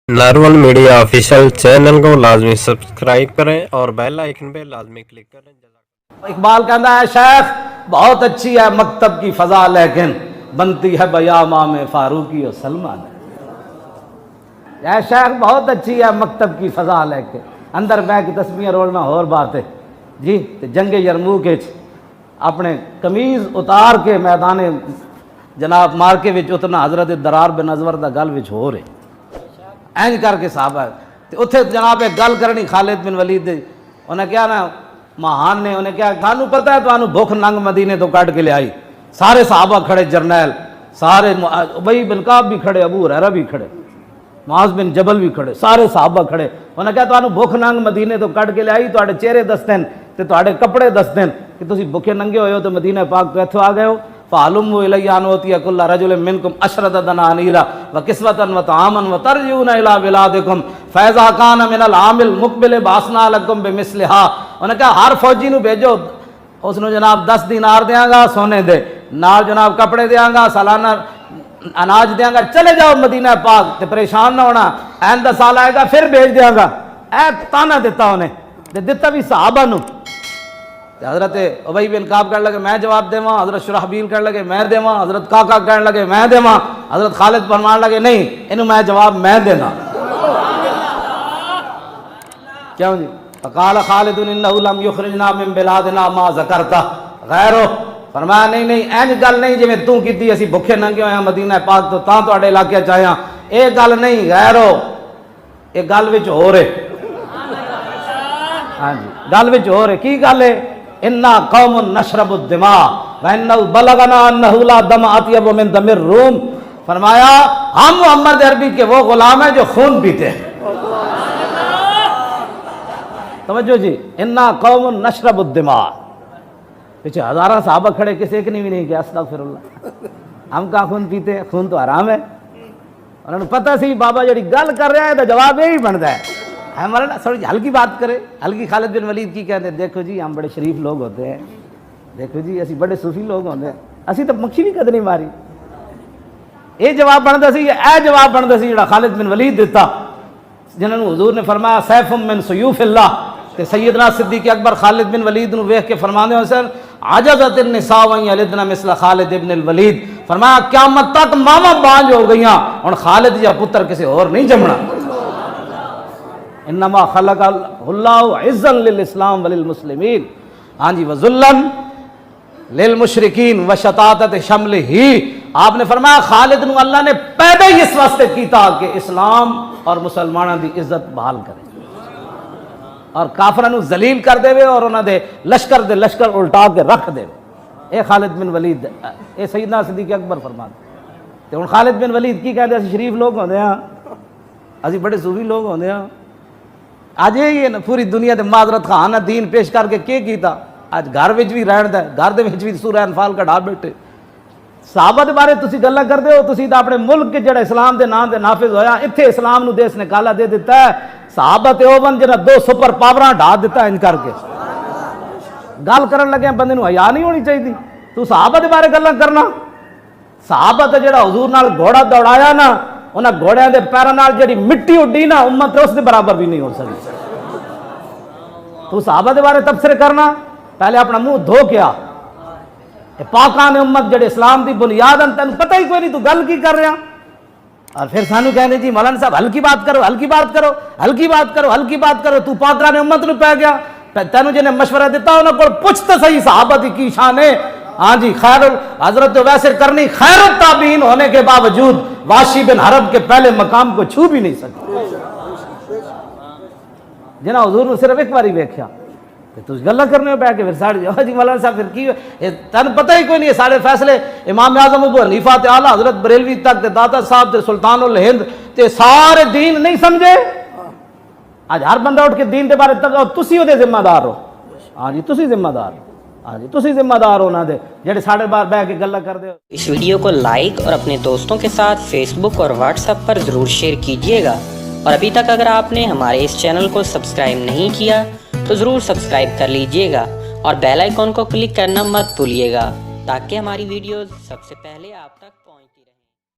नारोल media official channel को लाजमी subscribe करें और बेल आइकन पे लाजमी क्लिक करें। इकबाल कहता है शेख बहुत अच्छी है मकतब की फजा लेकिन बनती है बयामा में फारूकी और सलमान। शेख बहुत अच्छी है मकतब की फजा लेके अंदर बह के तस्वीरें रोलना और बात है जी। तो जंगे यरमूक अपने कमीज उतार के मैदान जनाब मार्के विच उतना हजरत दरार बिन अजवर दा गल विच हो रहे इंज करके साहब है उत्थे जनाब एक गल करनी खालिद बिन वलीद दी। उन्हें क्या ना महान ने उन्हें क्या थानू पता है थानू भुख नंग मदीने तो कट के ले आई। सारे साहबा खड़े जरनैल सारे उबई बिन काब भी खड़े अबू हुरैरा भी खड़े मुआज़ बिन जबल भी खड़े सारे साहबा खड़े। उन्हें क्या थानू भुख नंग मदीने तो कट के ले आई तुहाडे चेहरे दसदे न ते तुहाडे कपड़े दसदे न कि तुसी भुखे नंगे होए हो तो मदीना पाक तो इत्थों आ गए हो। फालुम इलैयानोतिया कुल्ला रजुल मिनकुम अशरत दनानीरा व किस्वतन व तामन व तरजून इला बिलादिकुम फैज़ा कान मिनल आमिल मुकबिल बासना लकुम बिमिस्लिहा। उन्हें कहा हर फौजी नूं भेजो उसनूं जनाब 10 दिनार देंगा सोने दे नाल जनाब कपड़े देंगा सालाना अनाज देंगा चले जाओ मदीना पाक ते परेशान ना होना आइंदा साल आएगा फिर भेज देंगा। ऐ ताना दिता उन्हें ते दिता भी सहाबा नूं। हजरत उबई बिन काब कहने लगे मैं जवाब देवा, हजरत शुराहबील कहने लगे मैं देवा, हजरत काका कहने लगे मैं देवा, हजरत खालिद फरमान लगे नहीं इन्हू मैं जवाब मैं देना। क्यों जी क़ाल खालिद इन्नहु लम युखरिजना मिन बिलादिना मा ज़करता गैरो। फरमाया नहीं नहीं इंज गल नहीं जिवें तू कीती असी भुखे नंगे होए मदीना पाक तो तां तुहाडे इलाके च आया ये गल नहीं गैरो ये गल विच हो रहे। हाँ जी गल विच हो रहे की गल है इन्ना कौमुन नशरबुद दिमा व इन्नहु बलगना अन्नहु ला दम अत्यब मिन दमिर रूम। फरमाया हम मोहम्मद अरबी के वो गुलाम हैं जो खून पीते हैं। समझो जी इन्ना कौमुन नशरबुद दिमा पीछे हजारों साहबा खड़े किसी एक ने भी नहीं किया अस्तगफिरुल्लाह हम कहाँ खून पीते हैं खून तो हराम है। उन्होंने पता सी बाबा जी गल कर रहा है तो जवाब यही बनता है हमारा ना थोड़ी हल्की बात करे हल्की। खालिद बिन वलीद की कहते हैं देखो जी हम बड़े शरीफ लोग होते हैं देखो जी असी बड़े सूफी लोग होते हैं असी तो मक्खी भी कद नहीं मारी। ये जवाब बनता सी ए जवाब बनता सी जिहड़ा खालिद बिन वलीद दिता जिन्होंने हुजूर ने फरमाया सैफुम मिन सुयूफिल्लाह ते सैयदना सिद्दीक़ अकबर खालिद बिन वलीद नूं वेख के फरमांदे हो सर आजज़त निसा व यलिदना मिसल खालिद इब्न वलीद। फरमाया क़यामत तक मामा बांझ हो गईयां हुण खालिद या पुत्र किसी और नहीं जमना। इन्नमा खलक़हुल्लाहु इज़्ज़न लिल इस्लाम व लिल मुस्लिमीन। हाँ जी वज़ुल्लन लिल मुशरिकीन व शतातत शमलिही। आपने फरमाया खालिद नूं अल्लाह ने पैदा ही इस वास्ते कीता कि इस्लाम और मुसलमानों की इज्जत बहाल करे और काफरां नूं जलील कर देवे और उन्हां दे लश्कर उल्टा के रख देवे। ए खालिद बिन वलीद ए सैयदना सिद्दीक़ अकबर फरमाते ते हुण खालिद बिन वलीद की कहते असीं शरीफ लोग होंदे हां असीं बड़े सूफी लोग होंदे हां। अज ये ना पूरी दुनिया के माजरत खान दीन पेश करके क्या किया अज घर में भी रहन दा घर भी सूरह अनफाल कढ़ा बैठे। साहबा के बारे तुसी गल्लां करदे हो तुसी तां अपने मुल्क के जिहड़ा इस्लाम के नाम से नाफिज होया इत्थे इस्लाम नूं देश ने काला दे दिता है। साहबा ते ओवन जिन्हां 2 सुपर पावरां ढा दिता इंज करके गल करन लगे बंदे नूं हया नहीं होनी चाहिए। तू साहबा के बारे गल्लां करना साहबा ते जिहड़ा हुजूर नाल घोड़ा दौड़ाया ना उन्हें घोड़िया के पैरों नाल जिहड़ी मिट्टी उड्डी ना उम्मत उसके बराबर भी नहीं हो सकती। तू साहबा के बारे तबसरे करना पहले अपना मुंह धो के आ। पाकां ने उम्मत जिहड़े इस्लाम की बुनियाद हैं तेन पता ही कोई नहीं तू गल की कर रहा और फिर सानू कहने जी मौलाना साहब हल्की बात करो हल्की बात करो हल्की बात करो हल्की बात करो। तू पाकां ने उम्मत नूं पै गया तेन जिन्हें मशवरा दिता उन्होंने को पुछ तो सही साहबा की शान है। हाँ जी खैर हजरत तो वैसे करनी खैर ताबीन होने के बावजूद वाशी बिन हरब के पहले मकाम को छू भी नहीं सकते जिन्हें हुजूर ने सिर्फ एक बार वेख्या तुझ गल्ला करने में बैठ के फिर साढ़े जी मौलाना साहब फिर की तेन पता ही कोई नहीं है सारे फैसले इमाम आजम अबू हनीफा ते आला हजरत बरेलवी तक ते दाता साहब ते सुल्तान उल हिंद ते सारे दीन नहीं समझे। आज हर बंदा उठ के दीन के बारे तक तुसी ओदे जिम्मेदार हो। हाँ जी तुसी जिम्मेदार हो। हाँ जी तुसी जिम्मेदार हो ना दे जेडे साढ़े बार बह के गल्ला करदे हो। इस वीडियो को लाइक और अपने दोस्तों के साथ फेसबुक और व्हाट्सएप पर ज़रूर शेयर कीजिएगा और अभी तक अगर आपने हमारे इस चैनल को सब्सक्राइब नहीं किया तो ज़रूर सब्सक्राइब कर लीजिएगा और बेल आइकॉन को क्लिक करना मत भूलिएगा ताकि हमारी वीडियोस सबसे पहले आप तक